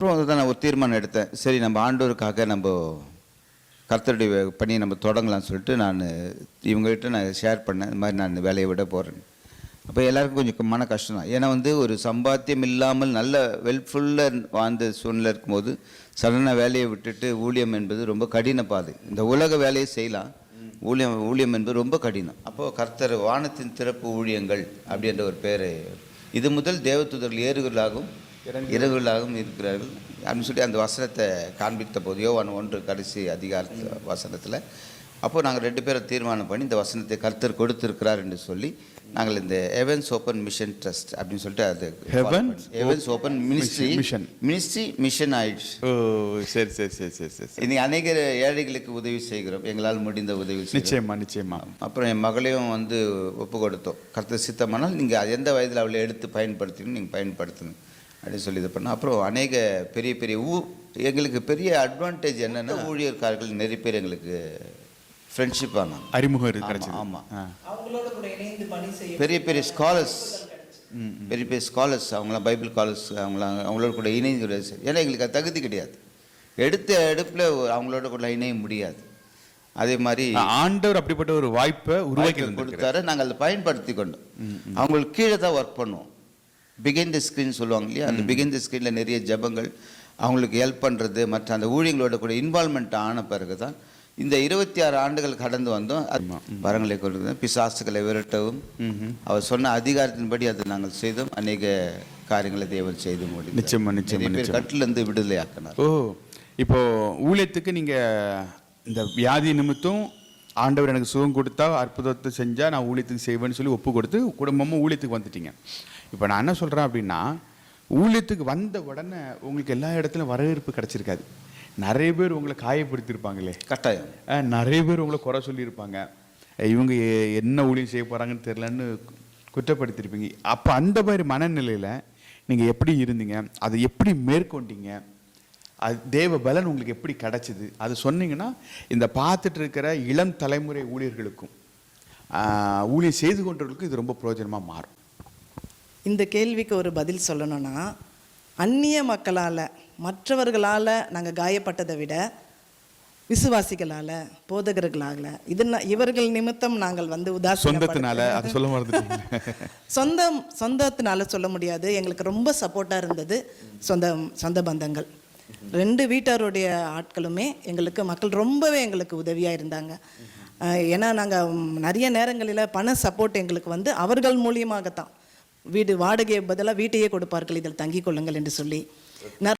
அப்புறம் அதுதான் நான் ஒரு தீர்மானம் எடுத்தேன். சரி, நம்ம ஆண்டவருக்காக நம்ம கர்த்தருடைய பணியை நம்ம தொடங்கலாம்னு சொல்லிட்டு இவங்ககிட்ட நான் ஷேர் பண்ணேன். இந்த மாதிரி நான் வேலையை விட போகிறேன். அப்போ எல்லாருக்கும் கொஞ்சம் மன கஷ்டம் தான். ஏன்னா ஒரு சம்பாத்தியம் இல்லாமல் நல்ல வெல்ஃபுல்லாக வாழ்ந்த சூழ்நிலை இருக்கும்போது சடனாக வேலையை விட்டுட்டு ஊழியம் என்பது ரொம்ப கடின பாதை. இந்த உலக வேலையை செய்யலாம், ஊழியம் என்பது ரொம்ப கடினம். அப்போது கர்த்தர் வானத்தின் திறப்பு ஊழியங்கள் அப்படின்ற ஒரு பேர், இது முதல் தேவதூதர்கள் ஏறுகளாகவும் இரவுகளாகவும் இருக்கிறார்கள் அப்படின்னு சொல்லி அந்த வசனத்தை காண்பித்த போது யோவான் 1 கடைசி அதிகார வசனத்தில். அப்போது நாங்கள் 2 பேரை தீர்மானம் பண்ணி இந்த வசனத்தை கர்த்தர் கொடுத்திருக்கிறார் என்று சொல்லி நாங்கள் இந்த ஹெவன்ஸ் ஓப்பன் மிஷன் ட்ரஸ்ட் அப்படின்னு சொல்லிட்டு அது ஹெவன்ஸ் ஓப்பன் மினிஸ்ட்ரி மிஷன் ஆயிடுச்சு. ஓ, சரி சரி சரி சரி சரி. இன்னைக்கு அநேக ஏழைகளுக்கு உதவி செய்கிறோம், எங்களால் முடிந்த உதவி. நிச்சயமா நிச்சயமா. அப்புறம் என் மகளையும் ஒப்பு கொடுத்தோம். கர்த்தர் சித்தமானால் நீங்கள் எந்த வயதில் அவளை எடுத்து பயன்படுத்திக்கணும், நீங்கள் பயன்படுத்தணும் அப்படின்னு சொல்லி இது பண்ணோம். அப்புறம் அநேக பெரிய பெரிய எங்களுக்கு பெரிய அட்வான்டேஜ் என்னென்னா ஊழியர்காரர்கள் நிறைய பேர் எங்களுக்கு ஃப்ரெண்ட்ஷிப் ஆனாங்க, அறிமுகம் கிடைச்சது. ஆமாம், பெரிய பெரிய ஸ்காலர்ஸ், பெரிய பெரிய ஸ்காலர்ஸ், அவங்களாம் பைபிள் ஸ்காலர்ஸ், அவங்களோட கூட இணைந்து. ஏன்னா எங்களுக்கு அது தகுதி கிடையாது, எடுத்த எடுப்பில் அவங்களோட கூட இணைய முடியாது. அதே மாதிரி ஆண்டவர் அப்படிப்பட்ட ஒரு வாய்ப்பை உருவாக்கி கொடுத்தாரு. நாங்கள் அதை பயன்படுத்தி கொண்டோம். அவங்களுக்கு கீழே தான் ஒர்க் பண்ணுவோம். பிகைண்ட் த ஸ்க்ரீன் சொல்லுவாங்க இல்லையா, அந்த பிகைண்ட் த ஸ்க்ரீனில் நிறைய ஜபங்கள், அவங்களுக்கு ஹெல்ப் பண்ணுறது, மற்ற அந்த ஊழியங்களோட கூட இன்வால்மெண்ட் ஆன பிறகு தான் இந்த 26 ஆண்டுகள் கடந்து வந்தோம். வரங்களை கொடுத்து பிசாசுகளை விரட்டவும் அவர் சொன்ன அதிகாரத்தின்படி அதை நாங்கள் செய்தோம். அநேக காரியங்களை தேவன் செய்து முடியும். நிச்சயமா நிச்சயமா. கட்டிலிருந்து விடுதலை ஆக்கினார். ஓ, இப்போ ஊழியத்துக்கு நீங்கள் இந்த வியாதி நிமித்தம் ஆண்டவர் எனக்கு சுகம் கொடுத்தா, அற்புதத்தை செஞ்சால் நான் ஊழியத்துக்கு செய்வேன்னு சொல்லி ஒப்பு கொடுத்து குடும்பமும் ஊழியத்துக்கு வந்துட்டீங்க. இப்போ நான் என்ன சொல்கிறேன் அப்படின்னா, ஊழியத்துக்கு வந்த உடனே உங்களுக்கு எல்லா இடத்துலையும் வரவேற்பு கிடச்சிருக்காது. நிறைய பேர் உங்களை காயப்படுத்தியிருப்பாங்களே, கட்டாயம். நிறைய பேர் உங்களை குறை சொல்லியிருப்பாங்க, இவங்க என்ன ஊழியம் செய்ய போகிறாங்கன்னு தெரிலன்னு குற்றப்படுத்தியிருப்பீங்க. அப்போ அந்த மாதிரி மனநிலையில் நீங்கள் எப்படி இருந்தீங்க, அதை எப்படி மேற்கொண்டீங்க, அது தேவ பலன் உங்களுக்கு எப்படி கிடச்சிது, அது சொன்னீங்கன்னா இந்த பார்த்துட்டு இருக்கிற இளம் தலைமுறை ஊழியர்களுக்கும் ஊழியம் செய்து கொண்டவர்களுக்கும் இது ரொம்ப பிரயோஜனமாக மாறும். இந்த கேள்விக்கு ஒரு பதில் சொல்லணும்னா, அந்நிய மக்களால், மற்றவர்களால் நாங்கள் காயப்பட்டதை விட விசுவாசிகளால், போதகர்களால், இவர்கள் நிமித்தம் நாங்கள் சொந்தத்தினால சொல்ல முடியாது. எங்களுக்கு ரொம்ப சப்போர்ட்டாக இருந்தது சொந்த பந்தங்கள். 2 வீட்டாருடைய ஆட்களுமே மக்கள் ரொம்பவே எங்களுக்கு உதவியாக இருந்தாங்க. ஏன்னா நாங்கள் நிறைய நேரங்களில் பண சப்போர்ட் எங்களுக்கு அவர்கள் மூலியமாகத்தான். வீடு வாடகையை பதிலாக வீட்டையே கொடுப்பார்கள், இதில் தங்கிக் கொள்ளுங்கள் என்று சொல்லி.